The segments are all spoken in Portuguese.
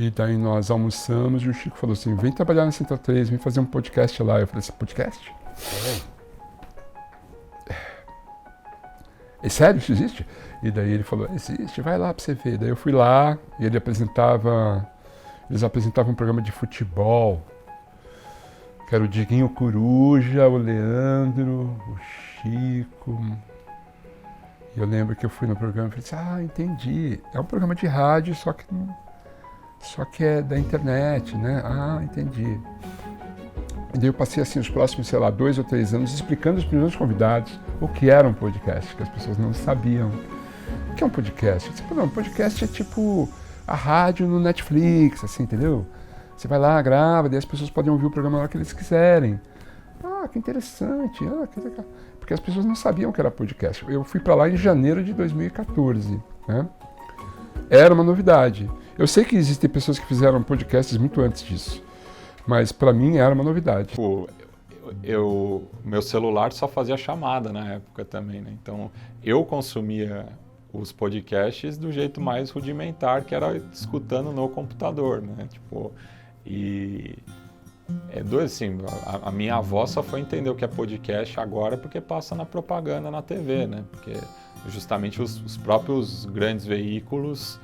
E daí nós almoçamos e o Chico falou assim, vem trabalhar na Central 3, vem fazer um podcast lá. Eu falei assim, podcast? É sério, isso existe? E daí ele falou, existe, vai lá pra você ver. Daí eu fui lá e eles apresentavam um programa de futebol, que era o Diguinho Coruja, o Leandro, o Chico. E eu lembro que eu fui no programa e falei assim, entendi. É um programa de rádio, só que é da internet, né? Entendi. E daí eu passei assim os próximos, 2 ou 3 anos explicando aos primeiros convidados o que era um podcast, que as pessoas não sabiam. O que é um podcast? Um podcast é tipo a rádio no Netflix, assim, entendeu? Você vai lá, grava, daí as pessoas podem ouvir o programa na hora que eles quiserem. Que interessante, que legal. Porque as pessoas não sabiam que era podcast. Eu fui para lá em janeiro de 2014, né? Era uma novidade. Eu sei que existem pessoas que fizeram podcasts muito antes disso, mas para mim era uma novidade. Meu celular só fazia chamada na época também, né? Então eu consumia os podcasts do jeito mais rudimentar, que era escutando no computador, né? E é doido assim, a minha avó só foi entender o que é podcast agora porque passa na propaganda na TV, né? Porque justamente os próprios grandes veículos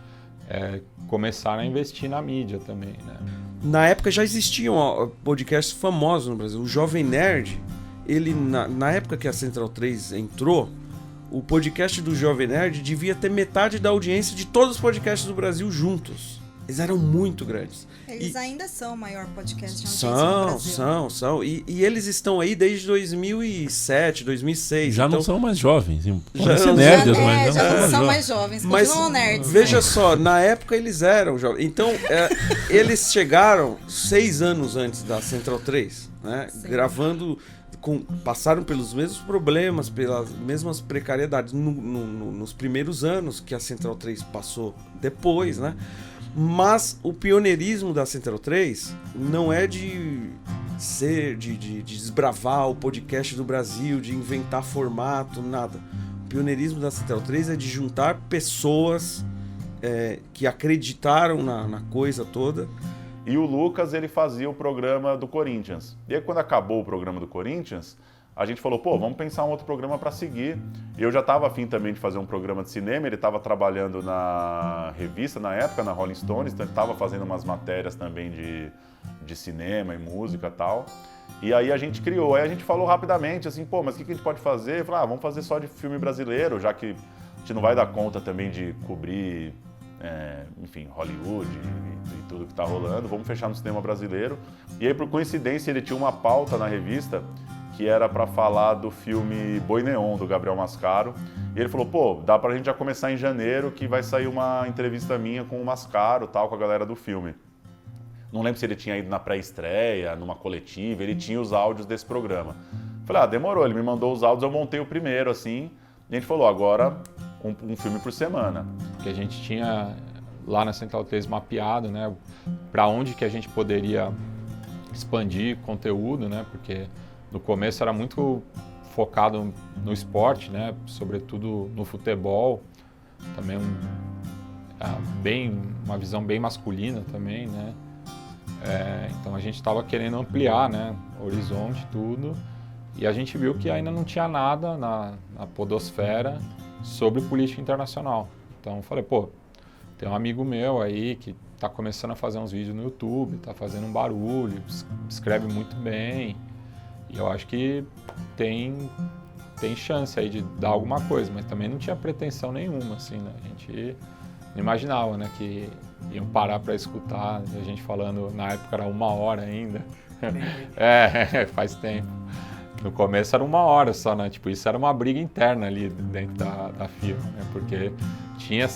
começaram a investir na mídia também, né? Na época já existiam podcasts famosos no Brasil. O Jovem Nerd, ele na época que a Central 3 entrou, o podcast do Jovem Nerd devia ter metade da audiência de todos os podcasts do Brasil juntos. Eles eram muito grandes. Eles ainda são o maior podcast de audiência no Brasil. São. E eles estão aí desde 2007, 2006. Já então, não são mais jovens. Já são nerds, mas já não são mais jovens. Continuam nerds. Veja só, na época eles eram jovens. Então, eles chegaram 6 anos antes da Central 3, né? Gravando... passaram pelos mesmos problemas, pelas mesmas precariedades nos primeiros anos que a Central 3 passou depois, né? Mas o pioneirismo da Central 3 não é de desbravar o podcast do Brasil, de inventar formato, nada. O pioneirismo da Central 3 é de juntar pessoas que acreditaram na coisa toda. E o Lucas, ele fazia o programa do Corinthians. E aí, quando acabou o programa do Corinthians, a gente falou, vamos pensar um outro programa para seguir. E eu já estava afim também de fazer um programa de cinema, ele estava trabalhando na revista, na época, na Rolling Stones, então ele estava fazendo umas matérias também de cinema e música e tal. E aí a gente criou, aí a gente falou rapidamente, assim, mas o que a gente pode fazer? Eu falei, vamos fazer só de filme brasileiro, já que a gente não vai dar conta também de cobrir... enfim, Hollywood e tudo que tá rolando, vamos fechar no cinema brasileiro. E aí, por coincidência, ele tinha uma pauta na revista que era para falar do filme Boi Neon, do Gabriel Mascaro. E ele falou, dá pra gente já começar em janeiro, que vai sair uma entrevista minha com o Mascaro, tal, com a galera do filme. Não lembro se ele tinha ido na pré-estreia, numa coletiva, ele tinha os áudios desse programa. Falei, demorou, ele me mandou os áudios, eu montei o primeiro, assim, e a gente falou, agora... Um filme por semana. Que a gente tinha lá na Central 3 mapeado, né, para onde que a gente poderia expandir conteúdo, né, porque no começo era muito focado no esporte, né, sobretudo no futebol, também uma visão bem masculina também, né, então a gente estava querendo ampliar, né, horizonte, tudo, e a gente viu que ainda não tinha nada na podosfera sobre política internacional. Então eu falei, tem um amigo meu aí que está começando a fazer uns vídeos no YouTube, está fazendo um barulho, escreve muito bem, e eu acho que tem chance aí de dar alguma coisa, mas também não tinha pretensão nenhuma, assim, né? A gente não imaginava, né, que iam parar para escutar, a gente falando, na época era 1 hora ainda. Faz tempo. No começo era 1 hora só, né? Isso era uma briga interna ali dentro da firma, né? Porque tinha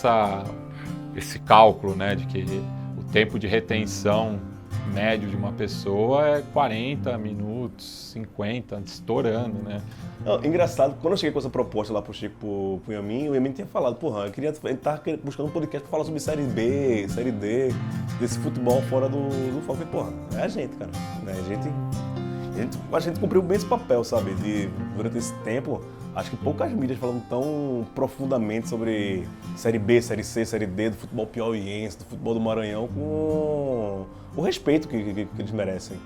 esse cálculo, né? De que o tempo de retenção médio de uma pessoa é 40 minutos, 50, estourando, né? Não, engraçado, quando eu cheguei com essa proposta lá pro Chico, pro Yamin, o Yamin tinha falado, ele tava buscando um podcast pra falar sobre Série B, Série D, desse futebol fora do foco. É a gente, cara. É a gente... A gente cumpriu bem esse papel, sabe? Durante esse tempo, acho que poucas mídias falam tão profundamente sobre Série B, Série C, Série D, do futebol piauiense, do futebol do Maranhão, com o respeito que eles merecem,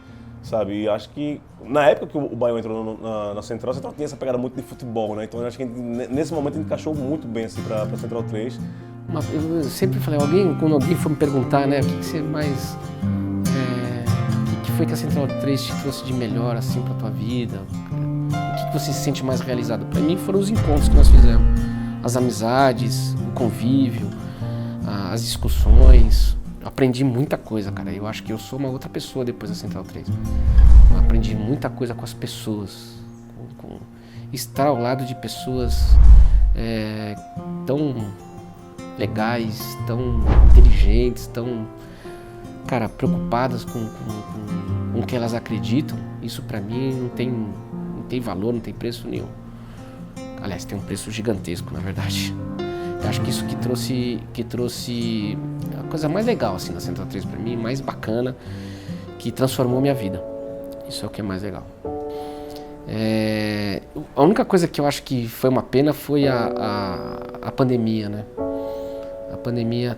sabe? E acho que na época que o Baião entrou na Central, a Central tinha essa pegada muito de futebol, né? Então acho que nesse momento a gente encaixou muito bem assim, pra Central 3. Eu sempre falei, quando alguém for me perguntar, né, o que você mais... o que foi que a Central 3 te trouxe de melhor, assim, pra tua vida? O que você se sente mais realizado? Pra mim foram os encontros que nós fizemos. As amizades, o convívio, as discussões. Eu aprendi muita coisa, cara. Eu acho que eu sou uma outra pessoa depois da Central 3. Eu aprendi muita coisa com as pessoas. Estar ao lado de pessoas tão legais, tão inteligentes, tão, cara, preocupadas com o que elas acreditam. Isso pra mim não tem valor, não tem preço nenhum. Aliás, tem um preço gigantesco, na verdade. Eu acho que isso que trouxe a coisa mais legal assim na Central 3 pra mim, mais bacana, que transformou minha vida. Isso é o que é mais legal. A única coisa que eu acho que foi uma pena foi a pandemia, né? A pandemia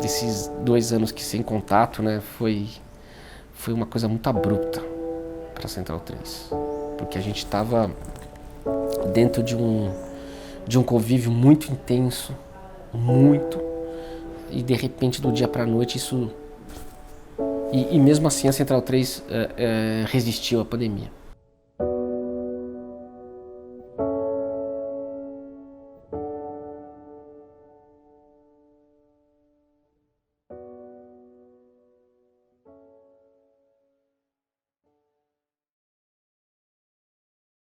desses 2 anos que sem contato, né, foi uma coisa muito abrupta para a Central 3, porque a gente estava dentro de um convívio muito intenso, e de repente do dia para a noite isso... E mesmo assim a Central 3 resistiu à pandemia.